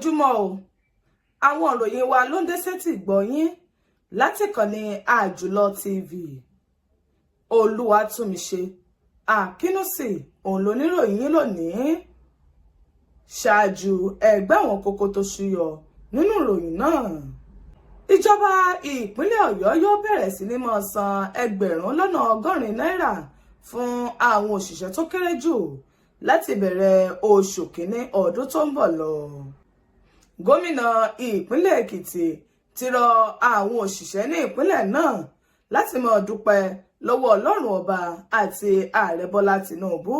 ojúmọ́ o àwọn ìròyìn wa ló ń dé sétí gbọ̀yìn láti ìkànnì Àjùlọ TV. Olúwatúnmiṣe Akínúsì òun lóníròyìn lónìí. Ṣáájú ẹgbẹ́ àwọn kókó tó ṣúyọ nínú ìròyìn náà. Ìjọba ìpínlẹ̀ Ọ̀yọ́ yóò bẹ̀rẹ̀ sí ní máa san ẹgbẹ̀rún lọ́nà ọgọ́rin náírà fún àwọn òṣìṣẹ́ tó kéré jù láti bẹ̀rẹ̀ oṣù kínní ọdún tó ń bọ̀ lọ. Gómìnà ìpínlẹ̀ Èkìtì ti rọ àwọn òṣìṣẹ́ ní ìpínlẹ̀ náà láti máa dúpẹ́ lọ́wọ́ Ọlọ́run ọba àti ààrẹ Bọ́lá Tinubu.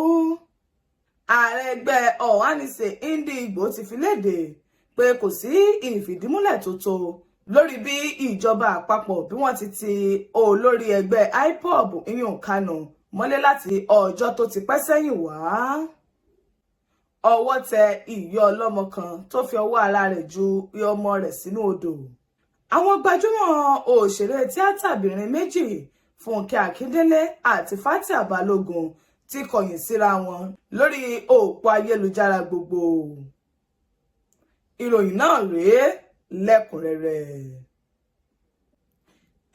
Ààrẹ ẹgbẹ́ Ohanaeze Ndigbo ti fi léde pé kò sí ìfìdímúlẹ̀ tó tó lórí bí ìjọba àpapọ̀ bí wọ́n ti olórí ẹgbẹ́ IPOB Iyun Kanu mọ́lé láti ọjọ́ tó ti pẹ́ sẹ́yìn wá. Ọwọ́ tẹ ìyá ọlọ́mọ kan tó fi ọwọ́ ara rẹ̀ ju ọmọ rẹ̀ sínú odò. Àwọn gbajúmọ̀ òṣèré tíátàbìnrin méjì Fúnkẹ́ Akíndélé àti Fatia Balógun ti kọ̀yìn síra wọn lórí òpó ayélujára gbogbo. Ìròyìn náà rèé lẹ́kùnrẹ́rẹ́.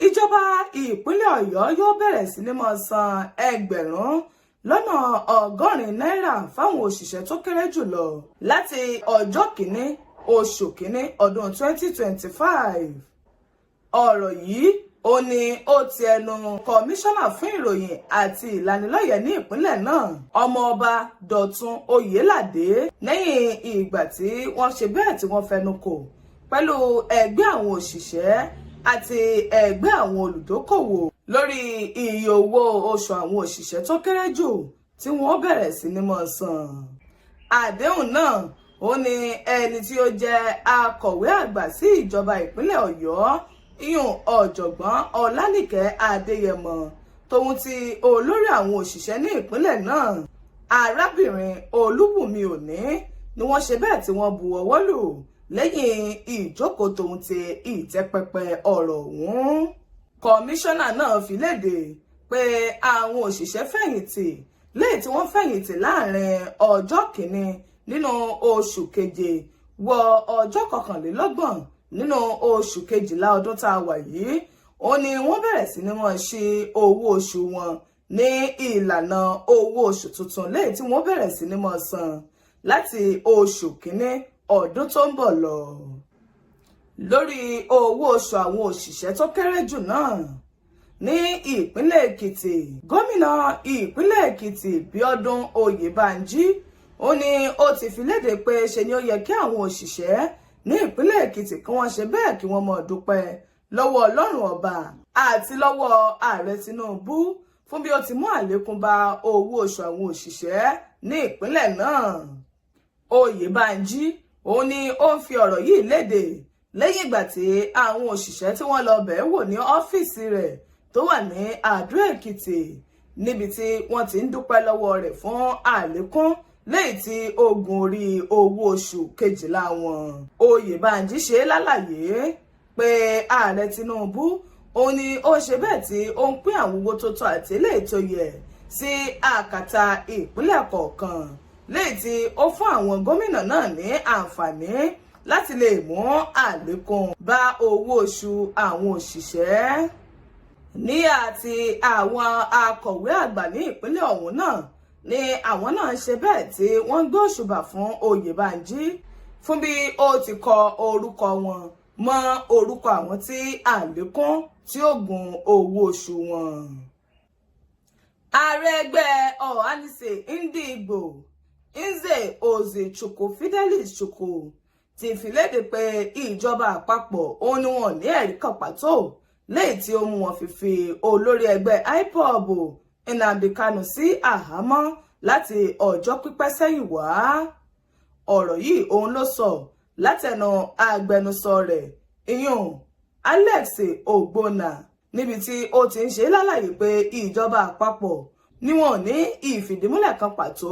Ìjọba ìpínlẹ̀ Ọ̀yọ́ yóò bẹ̀rẹ̀ sí ní máa san ẹgbẹ̀rún lọ́nà ọgọ́rin náírà fáwọn òṣìṣẹ́ tó kéré jùlọ láti ọjọ́ kìíní oṣù kìíní ọdún 2025. Ọ̀rọ̀ yìí ó ní ó ti ẹnu kọmíṣánná fún ìròyìn àti ìlanilọ́yẹ̀ ní ìpínlẹ̀ náà ọmọọba Dọ̀tun Oyèládé lẹ́yìn ìgbà tí wọ́n ṣe bẹ́ẹ̀ tí wọ́n fẹnu kò pẹ̀lú ẹgbẹ́ àwọn òṣìṣẹ́ àti ẹgbẹ́ àwọn olùdókòwò lórí iye owó oṣù àwọn òṣìṣẹ́ tó kéré jù tí wọ́n bẹ̀rẹ̀ sí ní máa san. Àdéhùn náà ó ní ẹni tí ó jẹ́ akọ̀wé àgbà sí ìjọba ìpínlẹ̀ Ọ̀yọ́ Iyun Ọ̀jọ̀gbọ́n Ọlánìkẹ́ Adéyẹmọ tóun ti olórí àwọn òṣìṣẹ́ ní ìpínlẹ̀ náà arábìnrin Olúbùnmi Òní ni wọ́n ṣe bẹ́ẹ̀ tí wọ́n bu ọwọ́ lù lẹ́yìn ìjókòó tóun ti ìtẹ́pẹpẹ ọ̀rọ̀ ọ̀hún. Kọmíṣánná náà fi léde pé àwọn òṣìṣẹ́ fẹ̀yìntì lẹ́yìn tí wọ́n fẹ̀yìntì láàrin ọjọ́ kìíní nínú oṣù keje wọ ọjọ́ kọkànlélọ́gbọ̀n nínú oṣù kejìlá ọdún tá a wà yìí ó ní wọ́n bẹ̀rẹ̀ sí ní wọ́n ṣe owó oṣù wọn ní ìlànà owó oṣù tuntun lẹ́yìn tí wọ́n bẹ̀rẹ̀ sí ní wọ́n san láti oṣù kìíní ọdún tó ń bọ̀ lọ. Lórí owó oṣù àwọn òṣìṣẹ́ tó kéré jù náà ní ìpínlẹ̀ Èkìtì gómìnà ìpínlẹ̀ Èkìtì Bíọ́dún Oyèbánjí ó ní ó ti fi léde pé ṣe ni ó yẹ kí àwọn òṣìṣẹ́ ní ìpínlẹ̀ Èkìtì kí wọ́n ṣe bẹ́ẹ̀ kí wọ́n máa dúpẹ́ lọ́wọ́ Ọlọ́run ọba àti lọ́wọ́ ààrẹ Tinubu fún bí ó ti mú àlékún bá owó oṣù àwọn òṣìṣẹ́ ní ìpínlẹ̀ náà. Oyèbánjí òun ni ó ń fi ọ̀rọ̀ yìí léde lẹ́yìn ìgbà tí àwọn òṣìṣẹ́ tí wọ́n lọ bẹ̀ẹ́ wò ní ọ́fíìsì rẹ̀ tó wà ní Àdó Èkìtì níbi tí wọ́n ti ń dúpẹ́ lọ́wọ́ rẹ̀ fún àlékún lẹ́yìn tí ó gun orí owó oṣù kejìlá wọn. Oyèbánjí ṣe lálàyé pé ààrẹ Tinubu òun ni ó ṣe bẹ́ẹ̀ tí ó ń pín àwọn owó tó tọ́ àti eléyìí tó yẹ sí àkàtà ìpínlẹ̀ kọ̀ọ̀kan lẹ́yìn tí ó fún àwọn gómìnà náà ní àǹfààní láti lè mú àlékún bá owó oṣù àwọn òṣìṣẹ́. Ní àti àwọn akọ̀wé àgbà ní ìpínlẹ̀ ọ̀hún náà ni àwọn náà ṣe bẹ́ẹ̀ tí wọ́n gbé òṣùbà fún Oyèbánjí fún bí ó ti kọ orúkọ wọn mọ́ orúkọ àwọn tí àlékún tí ó gun owó oṣù wọn. Ààrẹ ẹgbẹ́ Ohanaeze Ndigbo Nze Ozechukwu Fidelis Chukwu ti fi léde pé ìjọba àpapọ̀ ó ní wọn ní ẹ̀rí kan pàtó lẹ́yìn tí ó mú wọn fi olórí ẹgbẹ́ IPOB Nnamdi Kanu sí àhámọ́ láti ọjọ́ pípẹ́ sẹ́yìn wá. Ọ̀rọ̀ yìí òun ló sọ látẹnu agbẹnusọ rẹ̀ Iyun Alex Ogbonna níbi tí ó ti ń ṣe lálàyé pé ìjọba àpapọ̀ ni wọn ní ìfìdímúlẹ̀ kan pàtó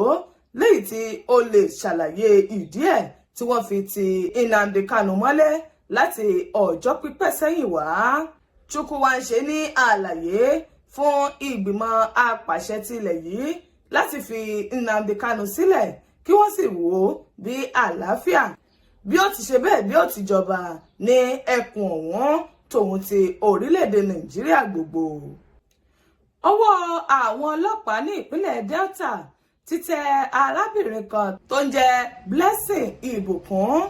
lẹ́yìn tí ó lè ṣàlàyé ìdí ẹ̀ tí wọ́n fi ti Nnamdi Kanu mọ́lẹ̀ láti ọjọ́ pípẹ́ sẹ́yìn wá. Chukwu wá ń ṣe ní àlàyé fún ìgbìmọ̀ apàṣẹ tilẹ̀ yìí láti fi Nnamdi Kanu sílẹ̀ kí wọ́n sì wò ó bí àlàáfíà bí ó ti ṣe bẹ́ẹ̀ bí ó ti jọba ní ẹkùn ọ̀hún tòun ti orílẹ̀-èdè Nàìjíríà gbogbo. Ọwọ́ àwọn ọlọ́pàá ní ìpínlẹ̀ Delta ti tẹ arábìnrin kan tó ń jẹ́ Blessing Ìbùkún.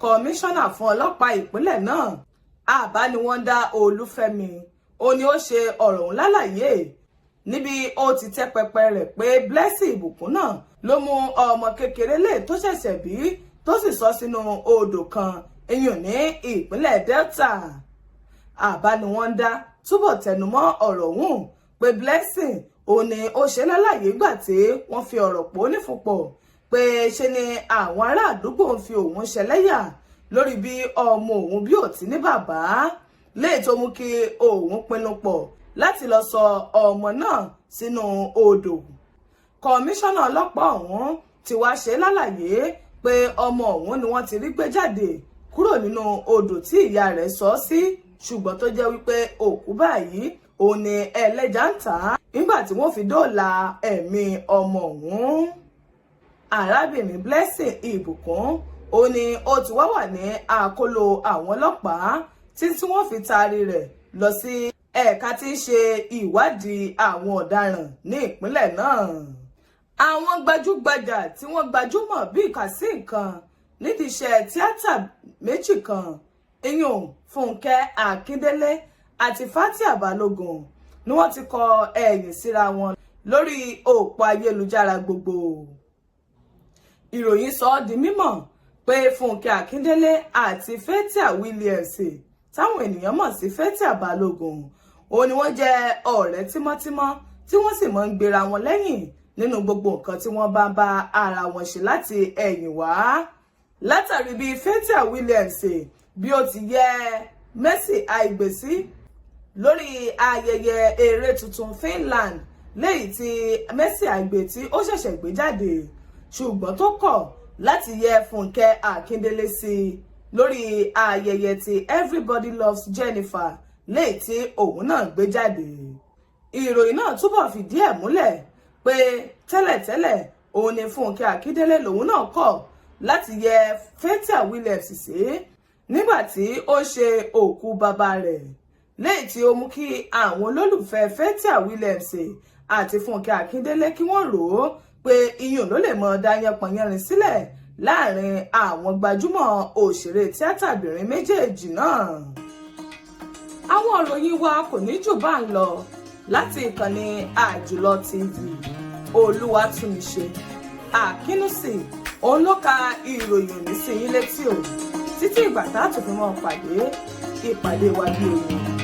Kọmíṣánná fún ọlọ́pàá ìpínlẹ̀ náà Àbániwọ́ndá Olúfẹ́mi ó ní ó ṣe ọ̀rọ̀ ọ̀hún lálàyé níbi ó ti tẹ́ pẹpẹ rẹ̀ pé Blessing Ìbùkún náà ló mú ọmọ kékeré lè tó ṣẹ̀ṣẹ̀ bí tó sì sọ sínú odò kan iyùn ní ìpínlẹ̀ Delta. Àbániwọ́ndá túbọ̀ tẹnumọ́ ọ̀rọ̀ ọ̀hún pé Blessing ó ní ó ṣe lálàyé gbà tí wọ́n fi ọ̀rọ̀ pò nífúnpọ̀ pé ṣe ni àwọn ará àdúgbò ń fi òun ṣẹlẹ́yà lórí bí ọmọ òun bí ò ti ní bàbá léè tó mú kí òun pinnu pọ̀ láti lọ sọ ọmọ náà sínú odò. Kọmíṣánná ọlọ́pàá ọ̀hún ti wá ṣe lálàyé pé ọmọ ọ̀hún ni wọ́n ti rí gbé jáde kúrò nínú odò tí ìyá rẹ̀ sọ sí ṣùgbọ́n tó jẹ́ wípé òkú báyìí òun ni ẹlẹ́jà ń tà á nígbà tí wọ́n fi dóòlà ẹ̀mí ọmọ ọ̀hún. Arábìnrin Blessing Ìbùkún ó ní ó ti wá wà ní àkóló àwọn ọlọ́pàá títí wọ́n fi taari rẹ̀ lọ sí ẹ̀ka tí ń ṣe ìwádìí àwọn ọ̀daràn ní ìpínlẹ̀ náà. Àwọn gbajúgbajà tí wọ́n gbajúmọ̀ bí ìkàsí nǹkan nídìí iṣẹ́ tíátà méjì kan iyùn Fúnkẹ́ Akíndélé àti Fatia Balógun ni wọ́n ti kọ ẹ̀yìn síra wọn lórí òpó ayélujára gbogbo. Ìròyìn sọ ọ́ di mímọ̀ pé Fúnkẹ́ Akíndélé àti Fatia Williams táwọn ènìyàn mọ̀ sí Fatia Balógun òun ni wọ́n jẹ́ ọ̀rẹ́ tímọ́tímọ́ tí wọ́n sì máa ń gbéra wọn lẹ́yìn nínú gbogbo nǹkan tí wọ́n bá bá ara wọn ṣe láti ẹ̀yìn wá. Látàrí bí Fatia Williams bí ó ti yẹ Mercy Aigbe sí lórí ayẹyẹ eré tuntun Finland léyìí tí Mercy Aigbe tí ó ṣẹ̀ṣẹ̀ gbé jáde ṣùgbọ́n tó kọ̀ láti yẹ Fúnkẹ́ Akíndélé sí lórí ayẹyẹ tí Everybody Loves Jennifer léyìí tí òun náà gbé jáde. Ìròyìn náà túbọ̀ fìdí ẹ̀ múlẹ̀ pé tẹ́lẹ̀tẹ́lẹ̀ òun ni Fúnkẹ́ Akíndélé lòun náà kọ̀ láti yẹ Fatia Williams sí nígbà tí ó ṣe òkú bàbá rẹ̀ léyìí tí ó mú kí àwọn olólùfẹ́ Fatia Williams àti Fúnkẹ́ Akíndélé kí wọ́n rò ó pé iyùn ló lè mọ dá yánpọnyánrin sílẹ̀ láàrin àwọn gbajúmọ̀ òṣèré tíátàbìnrin méjèèjì náà. Àwọn ìròyìn wa kò ní jù bá ń lọ láti ìkànnì Àjùlọ TV. Olúwatúnmiṣe Àkínúsì òun ló ka ìròyìn òní sí yín létí o títí ìgbà tá a tún fi mọ́ pàdé ìpàdé wa bí oyin.